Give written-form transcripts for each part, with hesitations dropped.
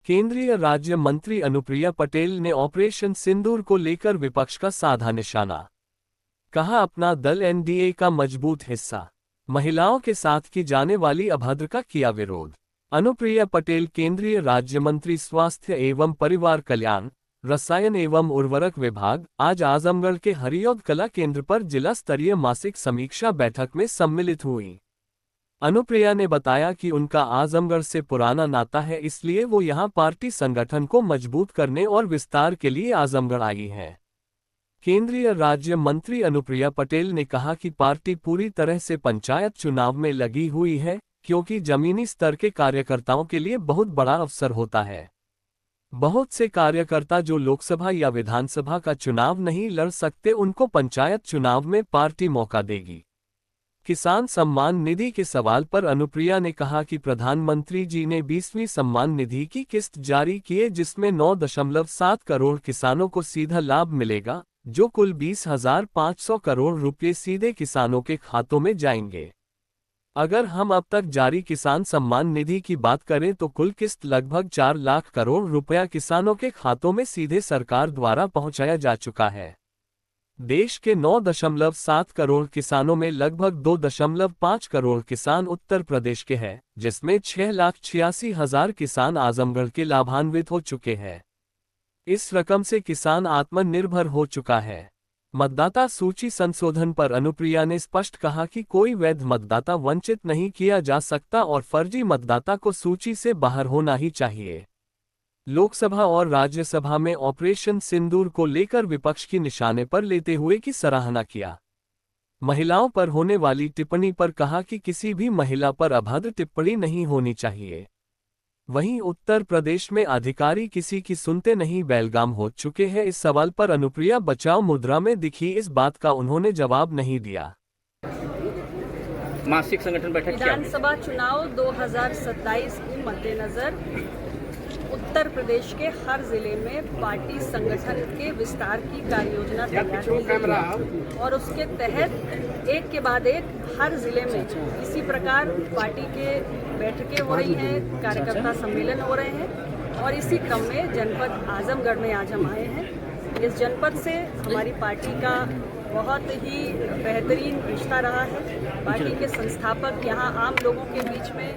केंद्रीय राज्य मंत्री अनुप्रिया पटेल ने ऑपरेशन सिंदूर को लेकर विपक्ष का साधा निशाना। कहा, अपना दल एनडीए का मजबूत हिस्सा। महिलाओं के साथ की जाने वाली अभद्र का किया विरोध। अनुप्रिया पटेल केंद्रीय राज्य मंत्री स्वास्थ्य एवं परिवार कल्याण, रसायन एवं उर्वरक विभाग आज आजमगढ़ के हरिऔध कला केंद्र पर जिला स्तरीय मासिक समीक्षा बैठक में सम्मिलित हुई। अनुप्रिया ने बताया कि उनका आजमगढ़ से पुराना नाता है, इसलिए वो यहां पार्टी संगठन को मजबूत करने और विस्तार के लिए आजमगढ़ आई हैं। केंद्रीय राज्य मंत्री अनुप्रिया पटेल ने कहा कि पार्टी पूरी तरह से पंचायत चुनाव में लगी हुई है, क्योंकि जमीनी स्तर के कार्यकर्ताओं के लिए बहुत बड़ा अवसर होता है। बहुत से कार्यकर्ता जो लोकसभा या विधानसभा का चुनाव नहीं लड़ सकते, उनको पंचायत चुनाव में पार्टी मौका देगी। किसान सम्मान निधि के सवाल पर अनुप्रिया ने कहा कि प्रधानमंत्री जी ने 20वीं सम्मान निधि की किस्त जारी की है, जिसमें 9.7 करोड़ किसानों को सीधा लाभ मिलेगा, जो कुल 20,500 करोड़ रुपये सीधे किसानों के खातों में जाएंगे। अगर हम अब तक जारी किसान सम्मान निधि की बात करें तो कुल किस्त लगभग 4 लाख करोड़ रुपया किसानों के खातों में सीधे सरकार द्वारा पहुंचाया जा चुका है। देश के 9.7 करोड़ किसानों में लगभग 2.5 करोड़ किसान उत्तर प्रदेश के हैं, जिसमें 6,86,000 किसान आजमगढ़ के लाभान्वित हो चुके हैं। इस रकम से किसान आत्मनिर्भर हो चुका है। मतदाता सूची संशोधन पर अनुप्रिया ने स्पष्ट कहा कि कोई वैध मतदाता वंचित नहीं किया जा सकता और फर्जी मतदाता को सूची से बाहर होना ही चाहिए। लोकसभा और राज्यसभा में ऑपरेशन सिंदूर को लेकर विपक्ष की निशाने पर लेते हुए की सराहना किया। महिलाओं पर होने वाली टिप्पणी पर कहा कि किसी भी महिला पर अभद्र टिप्पणी नहीं होनी चाहिए। वहीं उत्तर प्रदेश में अधिकारी किसी की सुनते नहीं बेलगाम हो चुके हैं। इस सवाल पर अनुप्रिया बचाव मुद्रा में दिखी, इस बात का उन्होंने जवाब नहीं दिया। मासिक संगठन बैठक विधानसभा चुनाव 2027 के मद्देनजर उत्तर प्रदेश के हर जिले में पार्टी संगठन के विस्तार की कार्ययोजना तैयार की गई है और उसके तहत एक के बाद एक हर जिले में इसी प्रकार पार्टी के बैठकें हो रही हैं, कार्यकर्ता सम्मेलन हो रहे हैं और इसी क्रम में जनपद आजमगढ़ में आज हम आए हैं। इस जनपद से हमारी पार्टी का बहुत ही बेहतरीन रिश्ता रहा है। पार्टी के संस्थापक यहाँ आम लोगों के बीच में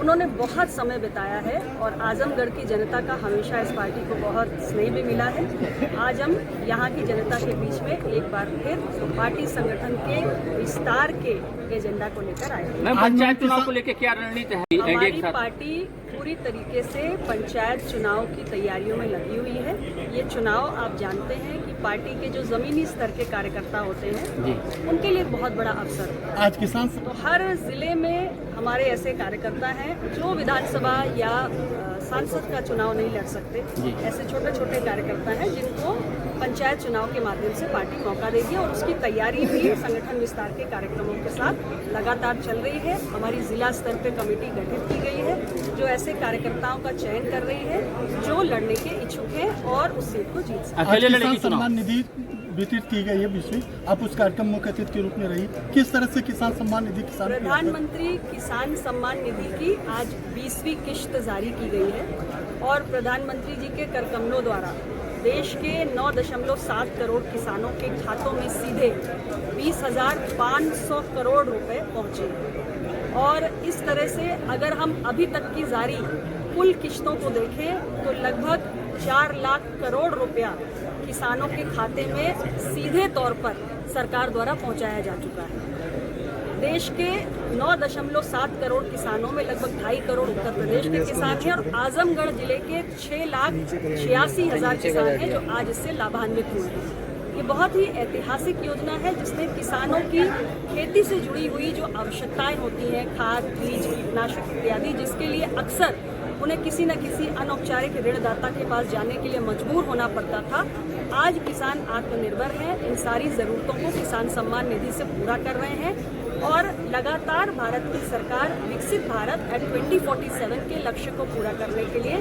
उन्होंने बहुत समय बिताया है और आजमगढ़ की जनता का हमेशा इस पार्टी को बहुत स्नेह भी मिला है। आज हम यहाँ की जनता के बीच में एक बार फिर पार्टी संगठन के विस्तार के एजेंडा को लेकर आए हैं। पंचायत चुनाव को लेकर क्या रणनीति है? हमारी पार्टी पूरी तरीके से पंचायत चुनाव की तैयारियों में लगी हुई है। ये चुनाव आप जानते हैं कि पार्टी के जो जमीनी स्तर के कार्यकर्ता होते हैं उनके लिए बहुत बड़ा अवसर है। आज किसान तो हर जिले में हमारे ऐसे कार्यकर्ता हैं जो विधानसभा या सांसद का चुनाव नहीं लड़ सकते। ऐसे छोटे छोटे कार्यकर्ता हैं जिनको पंचायत चुनाव के माध्यम से पार्टी मौका देगी और उसकी तैयारी भी संगठन विस्तार के कार्यक्रमों के साथ लगातार चल रही है। हमारी जिला स्तर पे कमेटी गठित की गई है जो ऐसे कार्यकर्ताओं का चयन कर रही है जो लड़ने के इच्छुक हैं और उस सीट को जीत सकते। सम्मान निधि वितरित की गई है 20वीं, आप उस कार्यक्रम मुख्य अतिथि के रूप में रही, किस तरह से किसान सम्मान निधि प्रधानमंत्री किसान सम्मान निधि की आज 20वीं किश्त जारी की गई है और प्रधानमंत्री जी के कर कमलों द्वारा देश के 9.7 करोड़ किसानों के खातों में सीधे 20,500 करोड़ रुपए पहुंचे। और इस तरह से अगर हम अभी तक की जारी कुल किश्तों को देखें तो लगभग 4 लाख करोड़ रुपया किसानों के खाते में सीधे तौर पर सरकार द्वारा पहुंचाया जा चुका है। देश के 9.7 करोड़ किसानों में लगभग 2.5 करोड़ उत्तर प्रदेश के किसान हैं और आजमगढ़ जिले के 6,86,000 किसान हैं जो आज इससे लाभान्वित हुए हैं। ये बहुत ही ऐतिहासिक योजना है जिसमें किसानों की खेती से जुड़ी हुई जो आवश्यकताएं होती हैं, खाद, बीज, कीटनाशक इत्यादि, जिसके लिए अक्सर उन्हें किसी न किसी अनौपचारिक ऋणदाता के पास जाने के लिए मजबूर होना पड़ता था। आज किसान आत्मनिर्भर हैं, इन सारी ज़रूरतों को किसान सम्मान निधि से पूरा कर रहे हैं और लगातार भारत की सरकार विकसित भारत एट 2047 के लक्ष्य को पूरा करने के लिए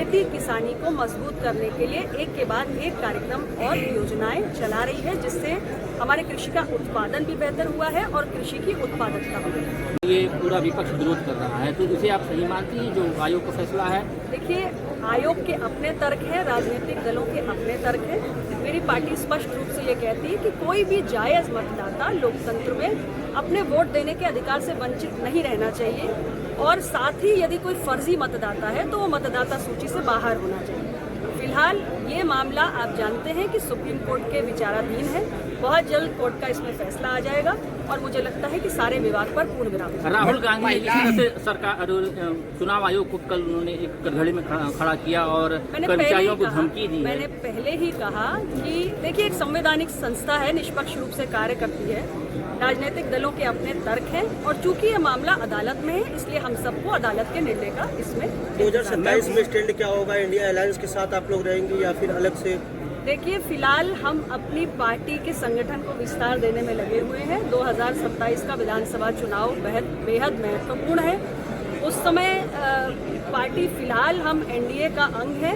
खेती किसानी को मजबूत करने के लिए एक के बाद एक कार्यक्रम और योजनाएं चला रही है, जिससे हमारे कृषि का उत्पादन भी बेहतर हुआ है और कृषि की उत्पादकता बढ़ी है। ये पूरा विपक्ष विरोध कर रहा है, तो इसे आप सही मानती हैं जो आयोग का फैसला है? देखिए, आयोग के अपने तर्क हैं, राजनीतिक दलों के अपने तर्क हैं। मेरी पार्टी स्पष्ट रूप से ये कहती है कि कोई भी जायज़ मतदाता लोकतंत्र में अपने वोट देने के अधिकार से वंचित नहीं रहना चाहिए, और साथ ही यदि कोई फर्जी मतदाता है तो वो मतदाता सूची से बाहर होना चाहिए। फिलहाल ये मामला आप जानते हैं कि सुप्रीम कोर्ट के विचाराधीन है। बहुत जल्द कोर्ट का इसमें फैसला आ जाएगा और मुझे लगता है कि सारे विवाद पर पूर्ण विराम हो जाएगा। राहुल गांधी ने जिस तरह से सरकार चुनाव आयोग को कल उन्होंने एक कटघरे में खड़ा किया और कर्मचारियों को धमकी दी है। मैंने पहले ही कहा कि देखिए, एक संवैधानिक संस्था है, निष्पक्ष रूप से कार्य करती है, राजनीतिक दलों के अपने तर्क हैं, और चूंकि ये मामला अदालत में है इसलिए हम सबको अदालत के निर्णय का इसमें 2027 में स्टैंड क्या होगा? इंडिया अलायंस के साथ आप लोग रहेंगे या फिर अलग से? देखिए, फिलहाल हम अपनी पार्टी के संगठन को विस्तार देने में लगे हुए हैं। 2027 का विधानसभा चुनाव बेहद महत्वपूर्ण है। उस समय पार्टी फिलहाल हम एनडीए का अंग है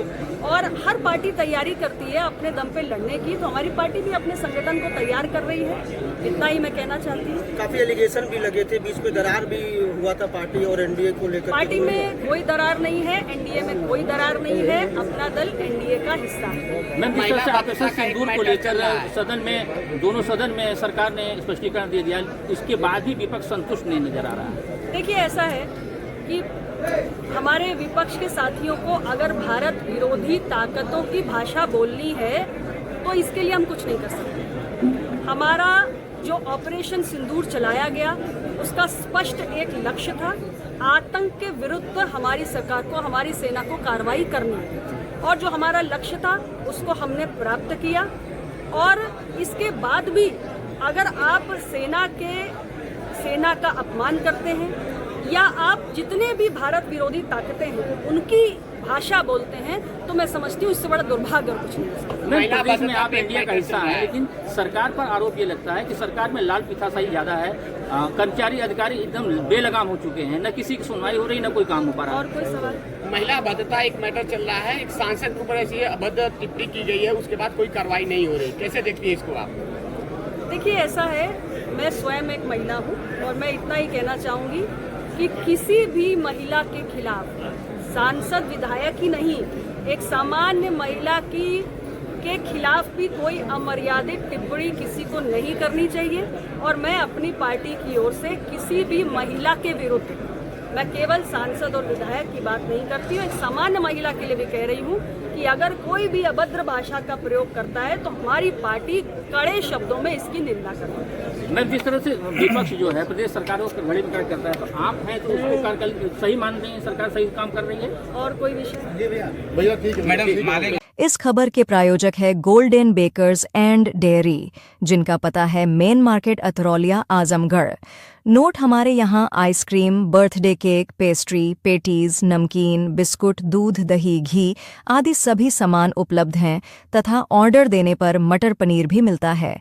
और हर पार्टी तैयारी करती है अपने दम पे लड़ने की, तो हमारी पार्टी भी अपने संगठन को तैयार कर रही है। इतना ही मैं कहना चाहती हूँ। काफी एलिगेशन भी लगे थे, बीच में दरार भी हुआ था पार्टी और एनडीए को लेकर। पार्टी में कोई दरार नहीं है, एनडीए में कोई दरार नहीं है, अपना दल एनडीए का हिस्सा है। मैम, जिस तरह से ऑपरेशन सिंदूर को लेकर सदन में, दोनों सदन में सरकार ने स्पष्टीकरण दे दिया, इसके बाद भी विपक्ष संतुष्ट नहीं नजर आ रहा है। देखिए, ऐसा है कि हमारे विपक्ष के साथियों को अगर भारत विरोधी ताकतों की भाषा बोलनी है तो इसके लिए हम कुछ नहीं कर सकते। हमारा जो ऑपरेशन सिंदूर चलाया गया उसका स्पष्ट एक लक्ष्य था, आतंक के विरुद्ध हमारी सरकार को, हमारी सेना को कार्रवाई करनी, और जो हमारा लक्ष्य था उसको हमने प्राप्त किया। और इसके बाद भी अगर आप सेना का अपमान करते हैं या आप जितने भी भारत विरोधी ताकतें हैं उनकी भाषा बोलते हैं, तो मैं समझती हूँ इससे बड़ा दुर्भाग्य और कुछ नहीं हो सकता। प्रदेश में आप इंडिया का हिस्सा है, लेकिन सरकार पर आरोप ये लगता है कि सरकार में लाल पिथासाई ज्यादा है, कर्मचारी अधिकारी एकदम बेलगाम हो चुके हैं, न किसी की सुनवाई हो रही, न कोई काम हो पा रहा है। और कोई सवाल? महिला अभद्रता एक मैटर चल रहा है, एक सांसद के ऊपर ऐसी अभद्र टिप्पणी की गई है, उसके बाद कोई कार्रवाई नहीं हो रही, कैसे देखती है इसको आप? देखिए, ऐसा है, मैं स्वयं एक महिला हूँ और मैं इतना ही कहना चाहूँगी कि किसी भी महिला के खिलाफ, सांसद विधायक ही नहीं, एक सामान्य महिला के खिलाफ भी कोई अमर्यादित टिप्पणी किसी को नहीं करनी चाहिए। और मैं अपनी पार्टी की ओर से किसी भी महिला के विरुद्ध, मैं केवल सांसद और विधायक की बात नहीं करती हूँ, एक सामान्य महिला के लिए भी कह रही हूँ कि अगर कोई भी अभद्र भाषा का प्रयोग करता है तो हमारी पार्टी कड़े शब्दों में इसकी निंदा करती है। मैम, जिस तरह से विपक्ष जो है प्रदेश सरकार उसके घड़ी में कार्य करता है, तो आप हैं तो उसको सही मान रही है, सरकार सही काम कर रही है? और कोई विषय? भैया ठीक है मैडम। इस खबर के प्रायोजक है गोल्डन बेकर्स एंड डेयरी, जिनका पता है main market Atraulia Azamgarh. Note हमारे यहाँ ice cream, birthday cake, pastry, patties, नमकीन, बिस्कुट, दूध, दही, घी आदि सभी सामान उपलब्ध हैं तथा ऑर्डर देने पर मटर पनीर भी मिलता है।